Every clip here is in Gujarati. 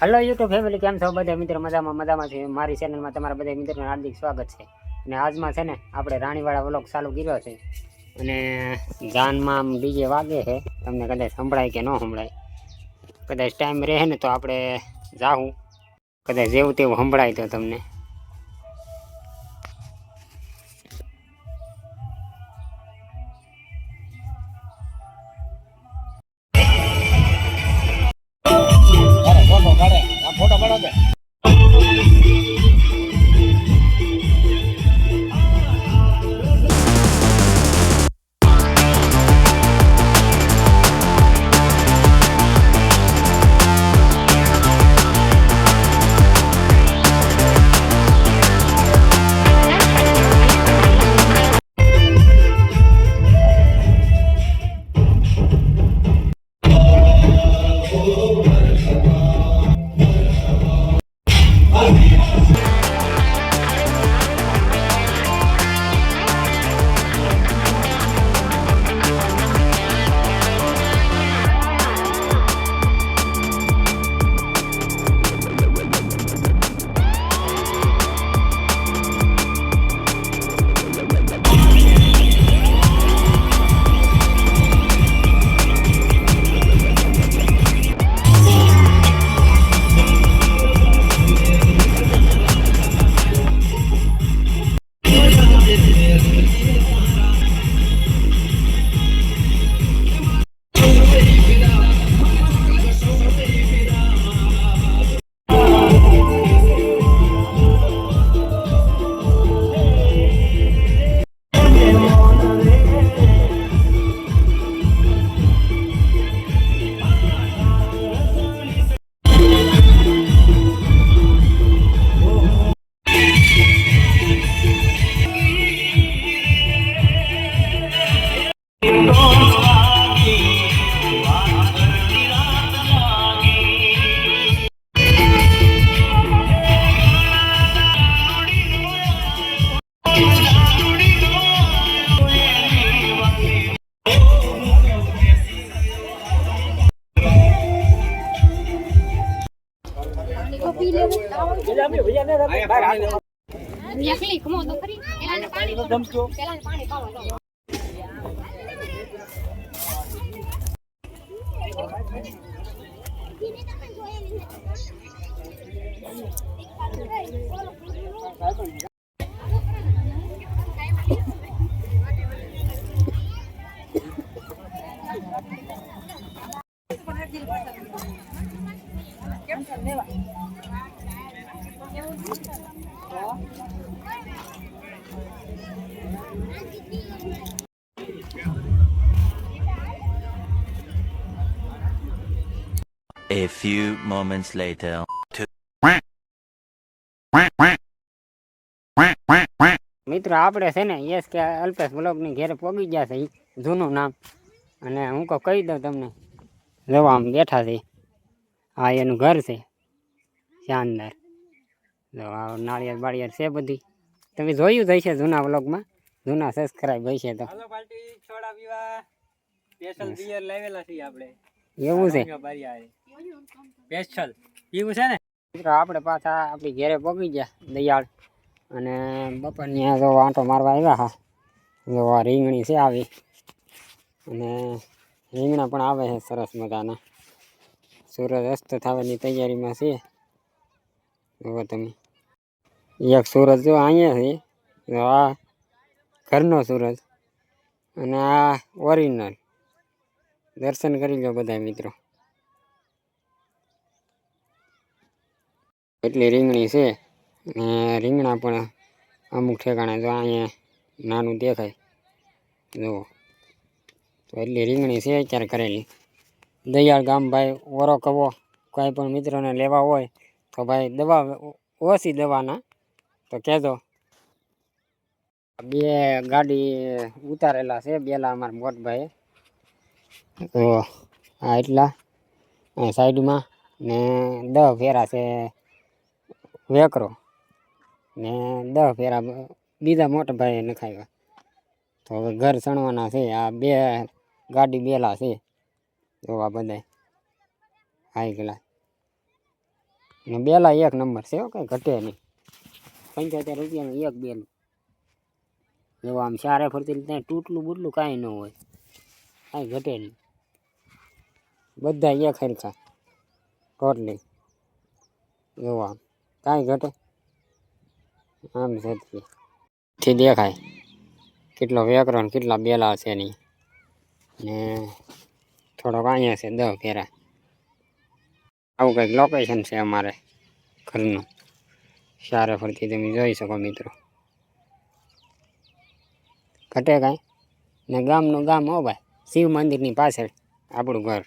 હલો યુટ્યુબ ફેમિલી, કેમ છો બધા મિત્રો? મજામાં છે. મારી ચેનલમાં તમારા બધા મિત્રોનું હાર્દિક સ્વાગત છે. અને આજમાં છે ને આપણે રાણીવાળા વ્લોગ ચાલુ કર્યો છે. અને જાનમાં આમ ડીજે વાગે છે, તમને કદાચ સંભળાય કે ન સંભળાય. કદાચ ટાઈમ રહે ને તો આપણે જાઉં, કદાચ જેવું તેવું સંભળાય તો તમને. ફોટો પાડો. A few moments later. મિત્રો આપણે છે ને યસ કે અલ્પેશ બ્લોગની ઘેરે પહોંચી ગયા છે, જૂનું નામ. અને હું કહી દઉં તમને, જોવા આમ બેઠા છે. હા, એનું ઘર છે શાનદાર. જો આ નાળિયેર બાળિયેર છે બધી, તમે જોયું જ હશે જૂના વ્લોગમાં. જૂના સબસ્ક્રાઈબ હશે તો. હાલો પાર્ટી છોડા પીવા સ્પેશિયલ બિયર લાવેલા છીએ આપણે. એવું છે સ્પેશિયલ પીવું છે ને મિત્રો. આપણે પાછા આપણી ઘેરે પહોંચી ગયા દયાળ. અને બપોરની જો આંટો મારવા આવ્યા. હા, જો આ રીંગણી છે આવી, અને રીંગણા પણ આવે છે સરસ મજાના. સૂરજ અસ્ત થવાની તૈયારીમાં છે. જો તમે, એક સૂરજ જો અહીંયા છે, જો આ ઘરનો સૂરજ, અને આ ઓરિજિનલ. દર્શન કરી લો બધા મિત્રો. એટલી રીંગણી છે. અને રીંગણા પણ અમુક ઠેકાણે જો અહીંયા નાનું દેખાય, જુઓ તો એટલી રીંગણી છે અત્યારે કરેલી. દયાળ ગામ ભાઈ ઓરો કવો કોઈ પણ મિત્રોને લેવા હોય તો ભાઈ દવા ઓછી દવાના તો કહેજો. બે ગાડી ઉતારેલા છે બેલા અમારા મોટભાઈ. તો આ એટલા સાઈડમાં ને 10 ફેરા છે વેકરો, ને 10 ફેરા બીજા મોટા ભાઈ નખાવ્યા. તો હવે ઘર સણવાના છે. આ બે ગાડી બેલા છે જોવા બધા હાઈ ગયેલા. ને બેલા એક નંબર છે, કંઈ ઘટે નહીં. 75 રૂપિયાનું એક બેલું. જો આમ ચારે ફરતી ત્યાં તૂટલું બૂટલું કાંઈ ન હોય, કાંઈ ઘટે નહીં. બધા એક સરખા ટોટલી. જો આમ કાંઈ ઘટે આમ થી દેખાય કેટલો વેકરો ને કેટલા બેલા છે નહીં. ને થોડોક અહીંયા છે 10 ફેરા. આવું કંઈક લોકેશન છે અમારે ઘરનું. ચારે ફરતી તમે જોઈ શકો મિત્રો. ઘટે કાંઈ ને ગામનું ગામ હો ભાઈ, શિવ મંદિરની પાછળ આપણું ઘર,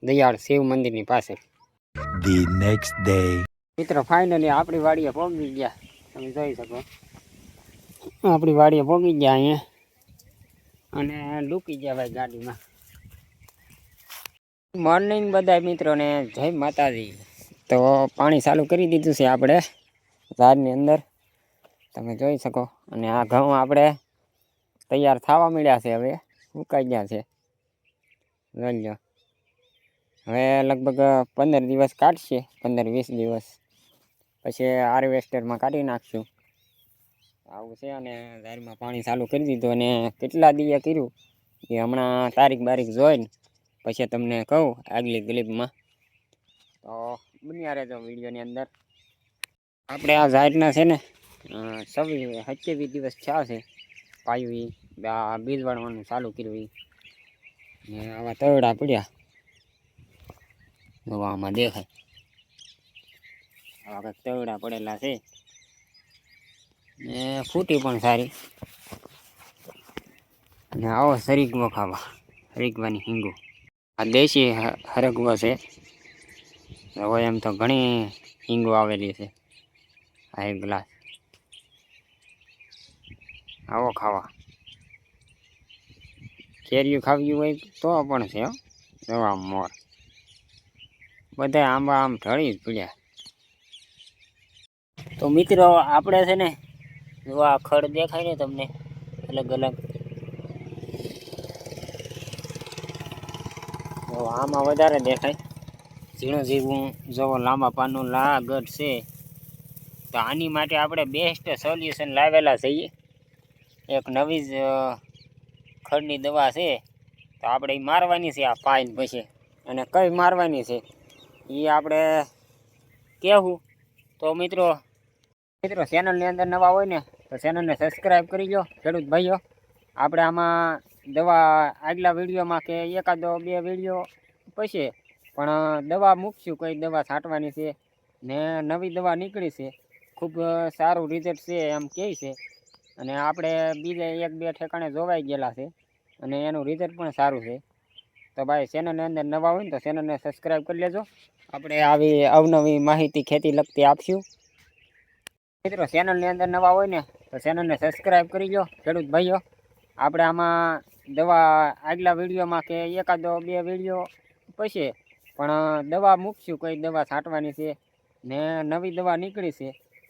દયાળ શિવ મંદિરની પાછળ. The next day. મિત્રો ફાઇનલી આપણી વાડીએ પહોંચી ગયા, તમે જોઈ શકો. આપણી વાડીએ પહોંચી ગયા અહીંયા અને ડૂકી ગયા ભાઈ ગાડીમાં. મોર્નિંગ બધા મિત્રોને જય માતાજી. તો પાણી ચાલુ કરી દીધું છે આપણે ઝાડની અંદર, તમે જોઈ શકો. અને આ ઘઉં આપણે તૈયાર થવા મળ્યા છે, હવે સુકાઈ ગયા છે. જોઈ લો, હવે લગભગ 15 દિવસ કાઢશે, 15-20 દિવસ પછી હાર્વેસ્ટરમાં કાઢી નાખશું. આવું છે. અને ઝાડમાં પાણી ચાલુ કરી દીધું અને કેટલા દિવસે કર્યું એ હમણાં તારીખ બારીખ જોઈને પછી તમને કહું આગલી ક્લિપમાં. તો બન્યા રહેજો વિડીયોની અંદર. આપણે આ ઝાડના છે ને 27 દિવસ થયા છે પાયું, આ બીજ વાળવાનું ચાલુ કર્યું. ને આવા તરડા પડ્યા, આમાં દેખાય આવા કંઈક તરડા પડેલા છે. ને ફૂટી પણ સારી. અને આવો હરીગવો ખાવા, હરીગવાની હિંગો. આ દેશી હરગવો છે. હવે એમ તો ઘણી હિંગો આવેલી છે. આ એક ગ્લાસ આવો ખાવા. કેરીયું ખાવી હોય તો પણ છે હો. જવા મોર બધા આંબા આમ ઢળી જ પડ્યા. તો મિત્રો આપણે છે ને જો આ ખડ દેખાય ને તમને અલગ અલગ, આમાં વધારે દેખાય ઝીણું ઝીણું. જો લાંબા પાનનું લાગડ છે. તો આની માટે આપણે બેસ્ટ સોલ્યુશન લાવેલા છીએ. એક નવી જ ખડની દવા છે, તો આપણે એ મારવાની છે આ પાઇન પછી. અને કઈ મારવાની છે એ આપણે કહેવું. તો મિત્રો ચેનલની અંદર નવા હોય ને તો ચેનલને સબસ્ક્રાઈબ કરી લો ખેડૂત ભાઈઓ. આપણે આમાં દવા આગલા વિડીયોમાં કે એકાદો 2 વિડીયો પછી પણ દવા મૂકશું, કઈ દવા છાંટવાની છે. ને નવી દવા નીકળી છે, ખૂબ સારું રિઝલ્ટ છે એમ કહે છે. અને આપણે બીજે 1-2 ઠેકાણે જોવાઈ ગયેલા છે અને એનું રિઝલ્ટ પણ સારું છે. તો ભાઈ ચેનલની અંદર નવા હોય ને તો ચેનલને સબસ્ક્રાઈબ કરી લેજો. આપણે આવી અવનવી માહિતી ખેતી લગતી આપશું. મિત્રો ચેનલની અંદર નવા હોય ને તો ચેનલને સબસ્ક્રાઈબ કરી લો ખેડૂત ભાઈઓ. આપણે આમાં દવા આગલા વિડીયોમાં કે એકાદો 2 વિડીયો પછી પણ દવા મૂકશું, કઈ દવા છાંટવાની છે. ને નવી દવા નીકળી છે,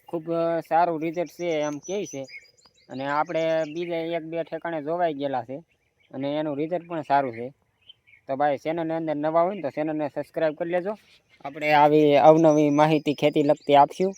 ખૂબ સારું રિઝલ્ટ છે એમ કહે છે. અને આપણે બીજે 1-2 ઠેકાણે જોવાઈ ગયેલા છે અને એનું રિઝલ્ટ પણ સારું છે. તો ભાઈ ચેનલની અંદર નવા હોય ને તો ચેનલને સબસ્ક્રાઈબ કરી લેજો. આપણે આવી અવનવી માહિતી ખેતી લગતી આપશું.